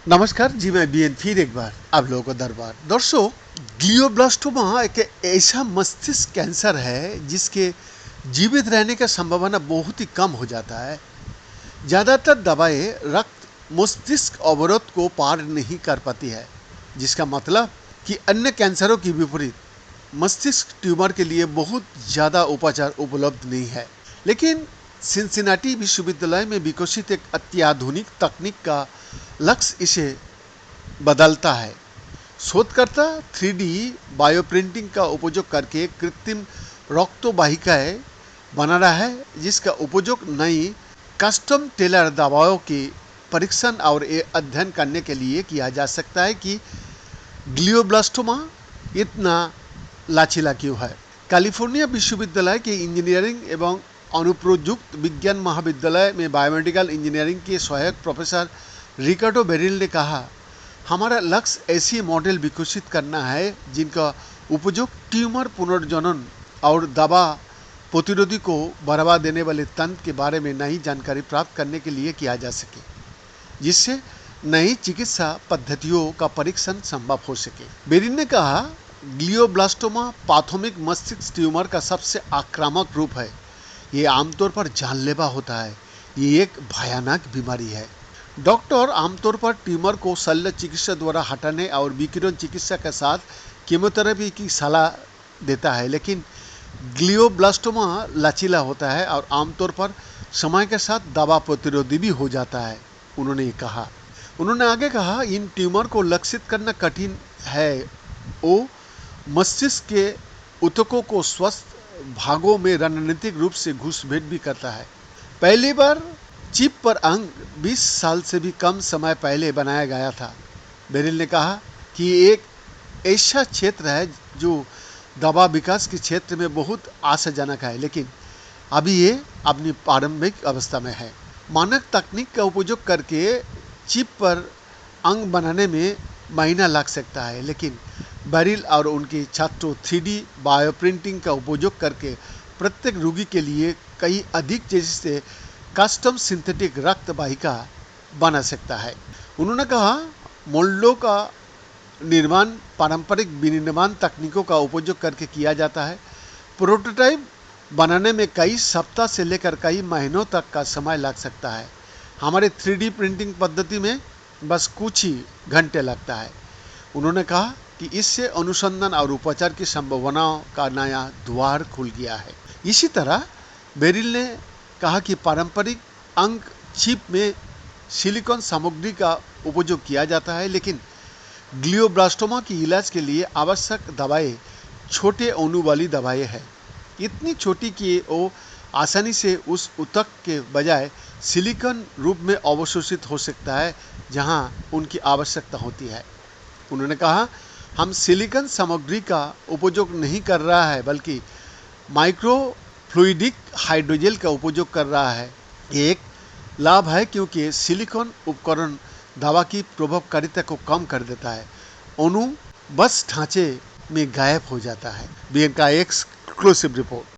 नमस्कार जी, मैं बीएन फिर एक बार आप लोगों को दरबार। दोस्तों, ग्लियोब्लास्टोमा एक ऐसा मस्तिष्क कैंसर है जिसके जीवित रहने का संभावना बहुत ही कम हो जाता है। ज़्यादातर दवाएं रक्त मस्तिष्क अवरोध को पार नहीं कर पाती है, जिसका मतलब कि अन्य कैंसरों की विपरीत मस्तिष्क ट्यूमर के लिए बहुत ज़्यादा उपचार उपलब्ध नहीं है। लेकिन सिनसिनाटी विश्वविद्यालय में विकसित एक अत्याधुनिक तकनीक का लक्ष्य इसे बदलता है। शोधकर्ता 3D बायोप्रिंटिंग का उपयोग करके कृत्रिम रक्तवाहिकाएं बना रहा है, जिसका उपयोग नई कस्टम टेलर दवाओं के परीक्षण और अध्ययन करने के लिए किया जा सकता है कि ग्लियोब्लास्टोमा इतना लचीला क्यों है। कैलिफोर्निया विश्वविद्यालय के इंजीनियरिंग एवं अनुप्रयुक्त विज्ञान महाविद्यालय में बायोमेडिकल इंजीनियरिंग के सहायक प्रोफेसर रिकार्डो बेरिल ने कहा, हमारा लक्ष्य ऐसी मॉडल विकसित करना है जिनका उपयोग ट्यूमर पुनर्जनन और दवा प्रतिरोधी को बढ़ावा देने वाले तंत्र के बारे में नई जानकारी प्राप्त करने के लिए किया जा सके, जिससे नई चिकित्सा पद्धतियों का परीक्षण संभव हो सके। बेरिल ने कहा, ग्लियोब्लास्टोमा प्राथमिक मस्तिष्क ट्यूमर का सबसे आक्रामक रूप है। ये आमतौर पर जानलेवा होता है। ये एक भयानक बीमारी है। डॉक्टर आमतौर पर ट्यूमर को शल्य चिकित्सा द्वारा हटाने और विकिरण चिकित्सा के साथ कीमोथेरेपी की सलाह देता है, लेकिन ग्लियोब्लास्टोमा लचीला होता है और आमतौर पर समय के साथ दवा प्रतिरोधी भी हो जाता है, उन्होंने कहा। उन्होंने आगे कहा, इन ट्यूमर को लक्षित करना कठिन है। वो मस्तिष्क के ऊतकों को स्वस्थ भागों में रणनीतिक रूप से घुसपैठ भी करता है। पहली बार चिप पर अंग 20 साल से भी कम समय पहले बनाया गया था। बेरिल ने कहा कि एक ऐसा क्षेत्र है जो दवा विकास के क्षेत्र में बहुत आशाजनक है, लेकिन अभी ये अपनी प्रारंभिक अवस्था में है। मानक तकनीक का उपयोग करके चिप पर अंग बनाने में महीना लग सकता है, लेकिन बेरिल और उनके छात्रों 3D बायोप्रिंटिंग का उपयोग करके प्रत्येक रोगी के लिए कई अधिक तेजी से कस्टम सिंथेटिक रक्त वाहिका बना सकता है। उन्होंने कहा, मोल्डों का निर्माण पारंपरिक विनिर्माण तकनीकों का उपयोग करके किया जाता है। प्रोटोटाइप बनाने में कई सप्ताह से लेकर कई महीनों तक का समय लग सकता है। हमारे 3D प्रिंटिंग पद्धति में बस कुछ ही घंटे लगता है। उन्होंने कहा कि इससे अनुसंधान और उपचार की संभावनाओं का नया द्वार खुल गया है। इसी तरह बेरिल ने कहा कि पारंपरिक अंग चिप में सिलिकॉन सामग्री का उपयोग किया जाता है, लेकिन ग्लियोब्लास्टोमा की इलाज के लिए आवश्यक दवाएं छोटे अणु वाली दवाएं हैं, इतनी छोटी कि वो आसानी से उस ऊतक के बजाय सिलिकॉन रूप में अवशोषित हो सकता है जहां उनकी आवश्यकता होती है। उन्होंने कहा, हम सिलिकॉन सामग्री का उपयोग नहीं कर रहा है, बल्कि माइक्रोफ्लूइडिक हाइड्रोजेल का उपयोग कर रहा है। ये एक लाभ है क्योंकि सिलिकॉन उपकरण दवा की प्रभावकारिता को कम कर देता है। अणु बस ढांचे में गायब हो जाता है। बीएन का एक्सक्लूसिव रिपोर्ट।